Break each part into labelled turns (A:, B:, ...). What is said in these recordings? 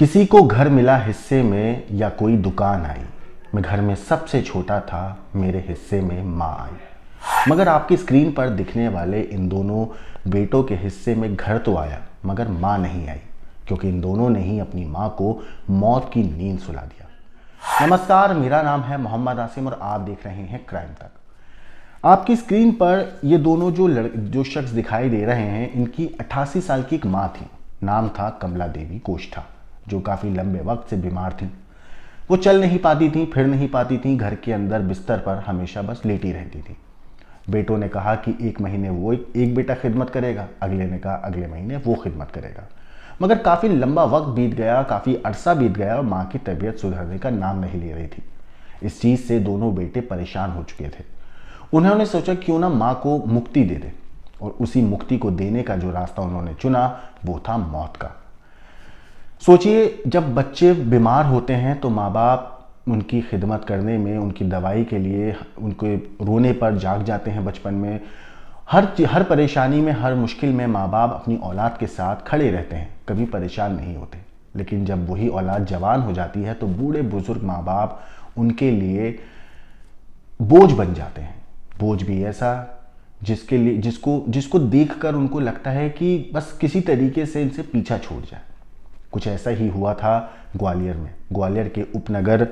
A: किसी को घर मिला हिस्से में या कोई दुकान आई। मैं घर में सबसे छोटा था, मेरे हिस्से में माँ आई। मगर आपकी स्क्रीन पर दिखने वाले इन दोनों बेटों के हिस्से में घर तो आया मगर माँ नहीं आई, क्योंकि इन दोनों ने ही अपनी माँ को मौत की नींद सुला दिया। नमस्कार, मेरा नाम है मोहम्मद आसिम और आप देख रहे हैं क्राइम तक। आपकी स्क्रीन पर ये दोनों जो शख्स दिखाई दे रहे हैं, इनकी 88 साल की एक माँ थी। नाम था कमला देवी कोष्ठा, जो काफ़ी लंबे वक्त से बीमार थी। वो चल नहीं पाती थी, फिर नहीं पाती थी, घर के अंदर बिस्तर पर हमेशा बस लेटी रहती थी। बेटों ने कहा कि एक महीने वो एक बेटा खिदमत करेगा, अगले ने कहा अगले महीने वो खिदमत करेगा। मगर काफ़ी लंबा वक्त बीत गया, काफ़ी अरसा बीत गया और माँ की तबीयत सुधरने का नाम नहीं ले रही थी। इस चीज़ से दोनों बेटे परेशान हो चुके थे। उन्होंने सोचा क्यों ना माँ को मुक्ति दे दे, और उसी मुक्ति को देने का जो रास्ता उन्होंने चुना वो था मौत का। सोचिए, जब बच्चे बीमार होते हैं तो माँ बाप उनकी खिदमत करने में, उनकी दवाई के लिए, उनके रोने पर जाग जाते हैं। बचपन में हर परेशानी में, हर मुश्किल में माँ बाप अपनी औलाद के साथ खड़े रहते हैं, कभी परेशान नहीं होते। लेकिन जब वही औलाद जवान हो जाती है तो बूढ़े बुजुर्ग माँ बाप उनके लिए बोझ बन जाते हैं। बोझ भी ऐसा जिसको देखकर उनको लगता है कि बस किसी तरीके से इनसे पीछा छूट जाए। कुछ ऐसा ही हुआ था ग्वालियर में। ग्वालियर के उपनगर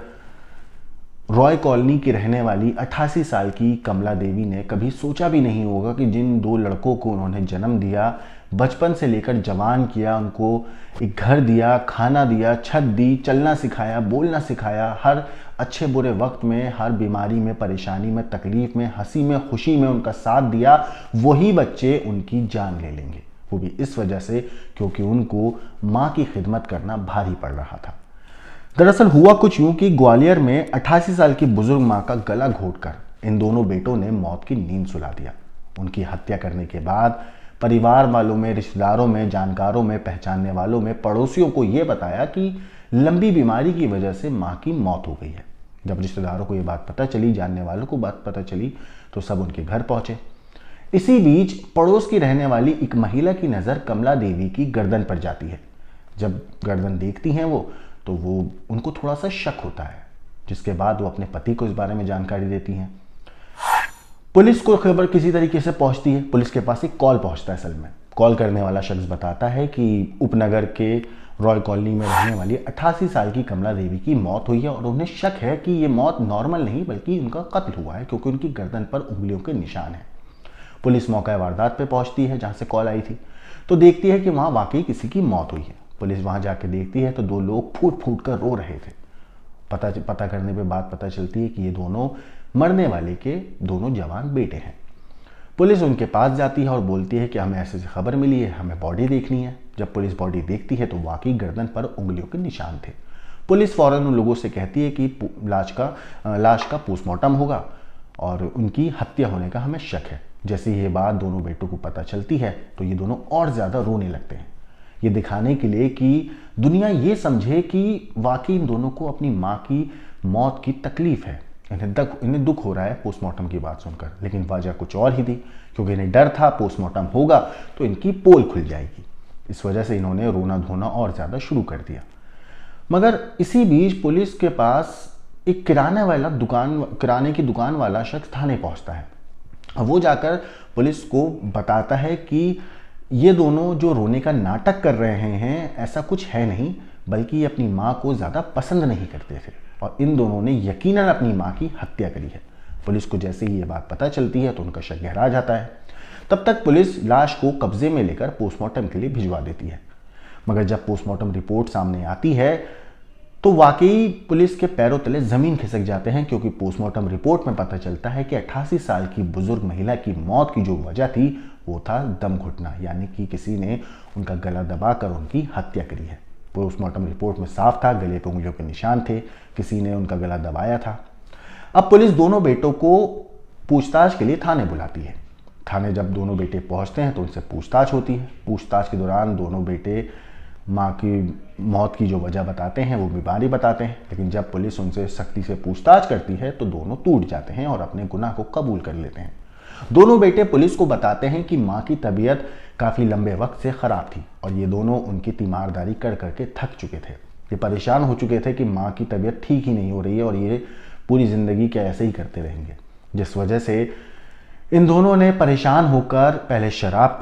A: रॉय कॉलोनी की रहने वाली 88 साल की कमला देवी ने कभी सोचा भी नहीं होगा कि जिन दो लड़कों को उन्होंने जन्म दिया, बचपन से लेकर जवान किया, उनको एक घर दिया, खाना दिया, छत दी, चलना सिखाया, बोलना सिखाया, हर अच्छे बुरे वक्त में, हर बीमारी में, परेशानी में, तकलीफ में, हंसी में, खुशी में उनका साथ दिया, वही बच्चे उनकी जान ले लेंगे। वो भी इस वजह से क्योंकि उनको माँ की खिदमत करना भारी पड़ रहा था। दरअसल हुआ कुछ यूं कि ग्वालियर में 88 साल की बुजुर्ग माँ का गला घोंटकर इन दोनों बेटों ने मौत की नींद सुला दिया। उनकी हत्या करने के बाद परिवार वालों में, रिश्तेदारों में, जानकारों में, पहचानने वालों में, पड़ोसियों को ये बताया कि लंबी बीमारी की वजह से माँ की मौत हो गई है। जब रिश्तेदारों को ये बात पता चली, जानने वालों को बात पता चली, तो सब उनके घर पहुंचे। इसी बीच पड़ोस की रहने वाली एक महिला की नज़र कमला देवी की गर्दन पर जाती है। जब गर्दन देखती हैं तो उनको थोड़ा सा शक होता है, जिसके बाद वो अपने पति को इस बारे में जानकारी देती हैं। पुलिस को खबर किसी तरीके से पहुंचती है। पुलिस के पास एक कॉल पहुंचता है। असल में कॉल करने वाला शख्स बताता है कि उपनगर के रॉय कॉलोनी में रहने वाली 88 साल की कमला देवी की मौत हुई है और उन्हें शक है कि ये मौत नॉर्मल नहीं बल्कि उनका कत्ल हुआ है, क्योंकि उनकी गर्दन पर उंगलियों के निशान हैं। पुलिस मौका वारदात पे पहुंचती है जहां से कॉल आई थी, तो देखती है कि वहां वाकई किसी की मौत हुई है। पुलिस वहां जाके देखती है तो दो लोग फूट फूट कर रो रहे थे। पता करने पे बात पता चलती है कि ये दोनों मरने वाले के दोनों जवान बेटे हैं। पुलिस उनके पास जाती है और बोलती है कि हमें ऐसे खबर मिली है, हमें बॉडी देखनी है। जब पुलिस बॉडी देखती है तो वाकई गर्दन पर उंगलियों के निशान थे। पुलिस फौरन उन लोगों से कहती है कि लाश का पोस्टमार्टम होगा और उनकी हत्या होने का हमें शक है। जैसे ये बात दोनों बेटों को पता चलती है तो ये दोनों और ज़्यादा रोने लगते हैं, ये दिखाने के लिए कि दुनिया ये समझे कि वाकई इन दोनों को अपनी माँ की मौत की तकलीफ है। इन्हें दुख हो रहा है पोस्टमार्टम की बात सुनकर, लेकिन वजह कुछ और ही थी, क्योंकि इन्हें डर था पोस्टमार्टम होगा तो इनकी पोल खुल जाएगी। इस वजह से इन्होंने रोना धोना और ज़्यादा शुरू कर दिया। मगर इसी बीच पुलिस के पास एक किराने की दुकान वाला शख्स थाने पहुँचता है। वो जाकर पुलिस को बताता है कि ये दोनों जो रोने का नाटक कर रहे हैं ऐसा कुछ है नहीं, बल्कि ये अपनी माँ को ज़्यादा पसंद नहीं करते थे और इन दोनों ने यकीनन अपनी माँ की हत्या करी है। पुलिस को जैसे ही ये बात पता चलती है तो उनका शक गहरा जाता है। तब तक पुलिस लाश को कब्जे में लेकर पोस्टमार्टम के लिए भिजवा देती है। मगर जब पोस्टमार्टम रिपोर्ट सामने आती है तो वाकई पुलिस के पैरों तले ज़मीन खिसक जाते हैं, क्योंकि पोस्टमार्टम रिपोर्ट में पता चलता है कि 88 साल की बुजुर्ग महिला की मौत की जो वजह थी वो था दम घुटना, यानी कि किसी ने उनका गला दबाकर उनकी हत्या करी है। पोस्टमार्टम रिपोर्ट में साफ था, गले पर उंगलियों के निशान थे, किसी ने उनका गला दबाया था। अब पुलिस दोनों बेटों को पूछताछ के लिए थाने बुलाती है। थाने जब दोनों बेटे पहुंचते हैं तो उनसे पूछताछ होती है। पूछताछ के दौरान दोनों बेटे माँ की मौत की जो वजह बताते हैं वो बीमारी बताते हैं, लेकिन जब पुलिस उनसे सख्ती से पूछताछ करती है तो दोनों टूट जाते हैं और अपने गुनाह को कबूल कर लेते हैं। दोनों बेटे पुलिस को बताते हैं कि माँ की तबीयत काफ़ी लंबे वक्त से ख़राब थी और ये दोनों उनकी तीमारदारी कर करके थक चुके थे। ये परेशान हो चुके थे कि माँ की तबीयत ठीक ही नहीं हो रही है और ये पूरी ज़िंदगी क्या ऐसे ही करते रहेंगे, जिस वजह से इन दोनों ने परेशान होकर पहले शराब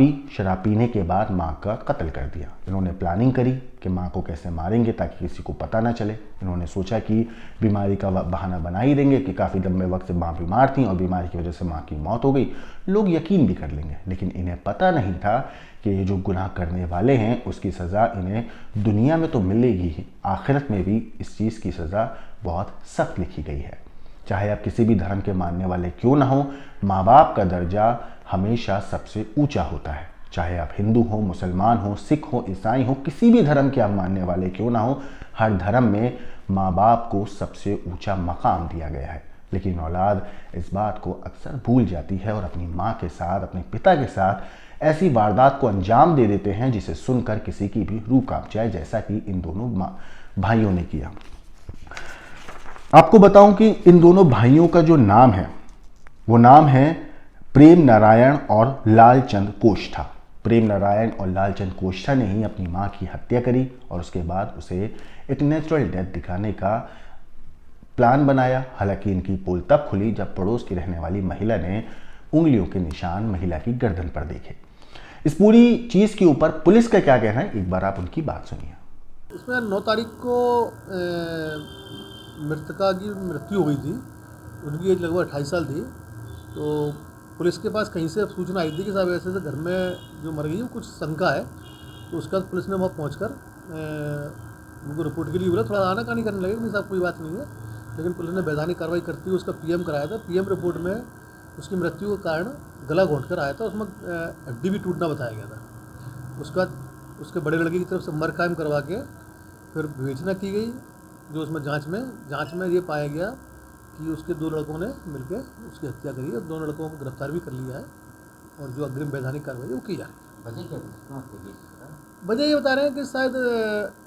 A: पीने के बाद माँ का कत्ल कर दिया। इन्होंने प्लानिंग करी कि माँ को कैसे मारेंगे ताकि किसी को पता ना चले। इन्होंने सोचा कि बीमारी का बहाना बना ही देंगे कि काफ़ी लंबे वक्त से माँ बीमार थी और बीमारी की वजह से माँ की मौत हो गई, लोग यकीन भी कर लेंगे। लेकिन इन्हें पता नहीं था कि ये जो गुनाह करने वाले हैं उसकी सज़ा इन्हें दुनिया में तो मिलेगी ही, आखिरत में भी इस चीज़ की सज़ा बहुत सख्त लिखी गई है। चाहे आप किसी भी धर्म के मानने वाले क्यों ना हो, माँ बाप का दर्जा हमेशा सबसे ऊंचा होता है। चाहे आप हिंदू हो, मुसलमान हो, सिख हो, ईसाई हो, किसी भी धर्म के आप मानने वाले क्यों ना हो, हर धर्म में माँ बाप को सबसे ऊंचा मकाम दिया गया है। लेकिन औलाद इस बात को अक्सर भूल जाती है और अपनी माँ के साथ, अपने पिता के साथ ऐसी वारदात को अंजाम दे देते हैं जिसे सुनकर किसी की भी रूह कांप जाए, जैसा कि इन दोनों भाइयों ने किया। आपको बताऊं कि इन दोनों भाइयों का जो नाम है वो नाम है प्रेम नारायण और लालचंद कोष्ठा। प्रेम नारायण और लालचंद कोष्ठा ने ही अपनी मां की हत्या करी और उसके बाद उसे एक नेचुरल डेथ दिखाने का प्लान बनाया। हालांकि इनकी पोल तब खुली जब पड़ोस की रहने वाली महिला ने उंगलियों के निशान महिला की गर्दन पर देखे। इस पूरी चीज के ऊपर पुलिस का क्या कहना है, एक बार आप उनकी बात सुनिए।
B: इसमें 9 तारीख को मृतका की मृत्यु हुई थी। उनकी एज लगभग 28 साल थी। तो पुलिस के पास कहीं से सूचना आई थी कि साहब ऐसे घर में जो मर गई है कुछ शंका है। तो उसके बाद पुलिस ने वहाँ पहुँचकर उनको रिपोर्ट के लिए बोला, थोड़ा आनाकानी करने लगे, नहीं साहब कोई बात नहीं है। लेकिन पुलिस ने वैधानिक कार्रवाई करती हुए उसका पीएम कराया था। पीएम रिपोर्ट में उसकी मृत्यु के कारण गला घोंट कर आया था, उसमें हड्डी भी टूटना बताया गया था। उसके बाद उसके बड़े लड़के की तरफ से मर कायम करवा के फिर विवेचना की गई, जो उसमें जांच में ये पाया गया कि उसके 2 लड़कों ने मिलकर उसकी हत्या करी है। 2 लड़कों को गिरफ्तार भी कर लिया है और जो अग्रिम वैधानिक कार्रवाई वो की जा रही है। वजह ये बता रहे हैं कि शायद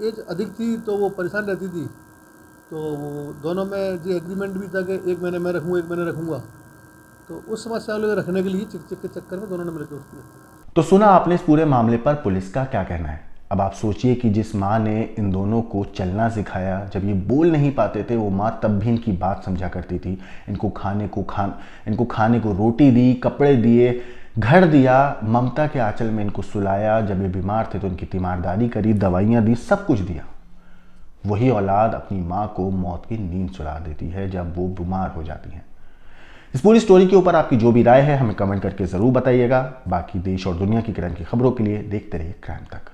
B: एज अधिक थी तो वो परेशान रहती थी, तो वो दोनों में जो एग्रीमेंट भी था कि एक महीने मैं रखूँगा, एक महीने रखूँगा, तो उस समस्या को रखने के लिए चिक के चक्कर में दोनों ने मिलकर उसकी हत्या।
A: तो सुना आपने इस पूरे मामले पर पुलिस का क्या कहना है। अब आप सोचिए कि जिस माँ ने इन दोनों को चलना सिखाया, जब ये बोल नहीं पाते थे वो माँ तब भी इनकी बात समझा करती थी। इनको खाने को रोटी दी, कपड़े दिए, घर दिया, ममता के आंचल में इनको सुलाया। जब ये बीमार थे तो इनकी तीमारदारी करी, दवाइयाँ दी, सब कुछ दिया। वही औलाद अपनी माँ को मौत की नींद सुला देती है जब वो बीमार हो जाती हैं। इस पूरी स्टोरी के ऊपर आपकी जो भी राय है हमें कमेंट करके ज़रूर बताइएगा। बाकी देश और दुनिया की करंट की खबरों के लिए देखते रहिए क्राइम तक।